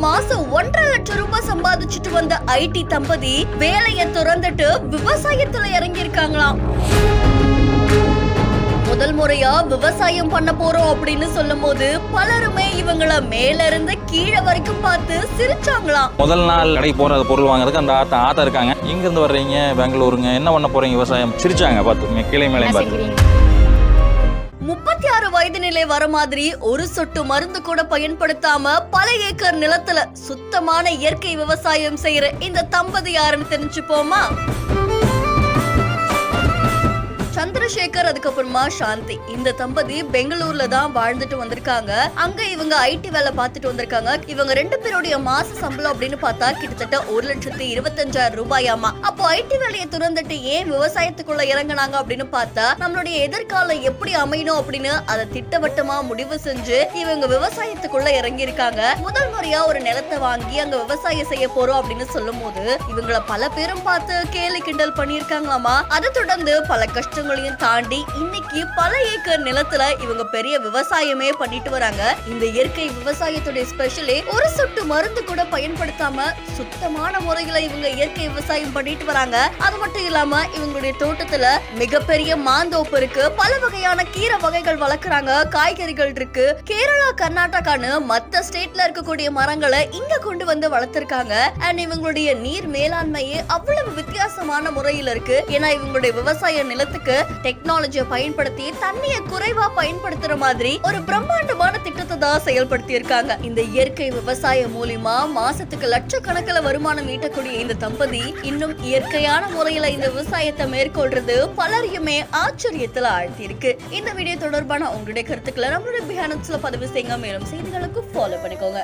மாசம் 1.5 லட்சம் ரூபாய் சம்பாதிச்சுட்டு வந்த ஐடி தம்பதி வேலையை துறந்துட்டு விவசாயத்துல இறங்கி இருக்காங்களாம். முதல் முறையா விவசாயம் பண்ண போறோம் அப்படின்னு சொல்லும் போது பலருமே இவங்கள மேல இருந்து கீழே வரைக்கும் பார்த்து சிரிச்சாங்களாம். முதல் நாள் கடை போற பொருள் வாங்குறதுக்கு அந்த ஆத்தா இருக்காங்க. இங்க இருந்து வர்றீங்க பெங்களூருங்க, என்ன பண்ண போறீங்க விவசாயம், சிரிச்சாங்க பார்த்து கீழே மேலே பார்த்து. 36 வயது நிலை வர மாதிரி ஒரு சொட்டு மருந்து கூட பயன்படுத்தாம பல ஏக்கர் நிலத்துல சுத்தமான இயற்கை விவசாயம் செய்யற இந்த தம்பதி யாருன்னு தெரிஞ்சுப்போமா? சந்திரசேகர் அதுக்கப்புறமா சாந்தி. இந்த தம்பதி பெங்களூர்ல தான் வாழ்ந்துட்டு வந்திருக்காங்க. அங்க இவங்க ஐடி வேலை பார்த்துட்டு வந்திருக்காங்க. இவங்க 2 பேருடைய மாச சம்பளம் அப்படின்னு பார்த்தா கிட்டத்தட்ட 1,25,000 ரூபாயாமா. அப்போ ஐடி வேலையை துறந்துட்டு ஏன் விவசாயத்துக்குள்ள இறங்கினாங்க அப்படின்னு பார்த்தா நம்மளுடைய எதிர்காலம் எப்படி அமையணும் அப்படின்னு அதை திட்டவட்டமா முடிவு செஞ்சு இவங்க விவசாயத்துக்குள்ள இறங்கி இருக்காங்க. முதல் முறையா ஒரு நிலத்தை வாங்கி அங்க விவசாயம் செய்ய போறோம் அப்படின்னு சொல்லும் போது இவங்களை பல பேரும் பார்த்து கேலி கிண்டல் பண்ணிருக்காங்களாமா. அதை தொடர்ந்து பல கஷ்டங்களையும் தாண்டி இன்னைக்கு பல ஏக்கர் நிலத்துல இவங்க பெரிய விவசாயமே பண்ணிட்டு வராங்க. இந்த இயற்கை விவசாயத்துடைய ஸ்பெஷலே ஒரு சொட்டு மருந்து கூட பயன்படுத்தாம சுத்தமான முறையில இவங்க இயற்கை விவசாயம் பண்ணிட்டு வராங்க. அது மட்டும் இல்லாம இவங்களுடைய தோட்டத்துல மிகப்பெரிய மாந்தோப்பு இருக்கு, பல வகையான கீரை வகைகள் வளர்க்குறாங்க, காய்கறிகள் இருக்கு. கேரளா, கர்நாடகான்னு மத்த ஸ்டேட்ல இருக்கக்கூடிய மரங்களை இங்க கொண்டு வந்து வளர்த்திருக்காங்க. அண்ட் இவங்களுடைய நீர் மேலாண்மையே அவ்வளவு வித்தியாசமான முறையில இருக்கு. ஏன்னா இவங்களுடைய விவசாய நிலத்துக்கு டெக்னாலஜியை பயன்படுத்தி தண்ணியை குறைவா பயன்படுத்துற மாதிரி ஒரு பிரம்மாண்டமான திட்டத்தை தான் செயல்படுத்தி இருக்காங்க. இந்த இயற்கை விவசாயம் மூலியமா மாசத்துக்கு லட்சக்கணக்கில் வருமானம் ஈட்டக்கூடிய இந்த தம்பதி இன்னும் இயற்கையான முறையில இந்த விவசாயத்தை மேற்கொள்றது பலரையுமே ஆச்சரியத்துல ஆழ்த்தி இருக்கு. இந்த வீடியோ தொடர்பான உங்களுடைய கருத்துக்களை நம்மளுடைய பிஹானட்ஸ்ல பதிவு செய்யுங்க. மேலும் செய்திகளுக்கு ஃபாலோ பண்ணிக்கோங்க.